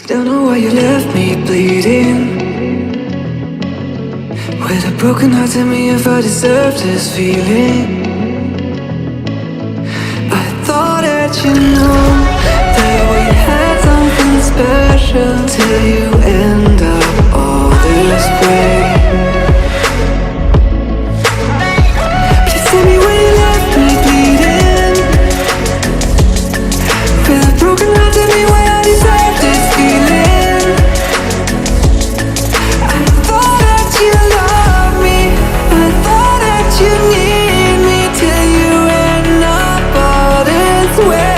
Don't know why you left me bleeding. With a broken heart, tell me if I deserve this feeling. I thought that you know that we had something special, till you end up all this way. Please tell me why you left me bleeding. With a broken heart, tell me why I deserve this feeling. I thought that you loved me, I thought that you need me, till you end up all this way.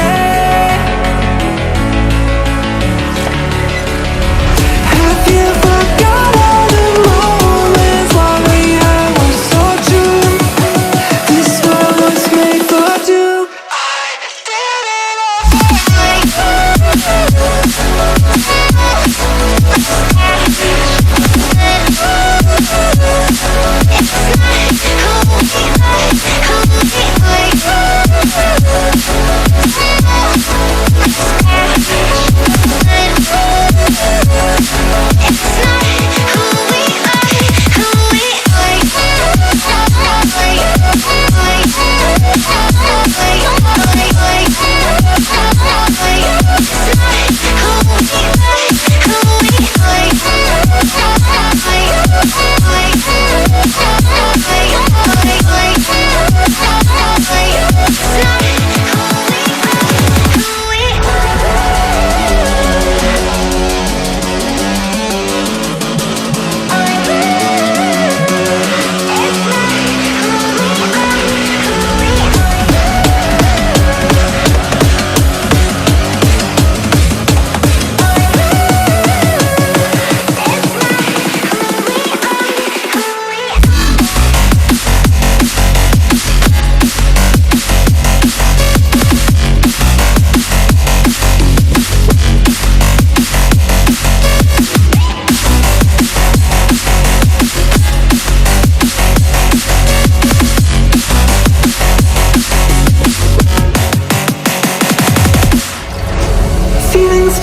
Have you forgot all the moments while we had was so true? This world was made for two. I did it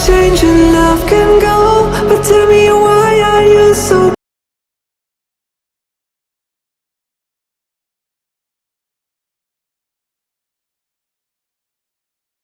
change and love can go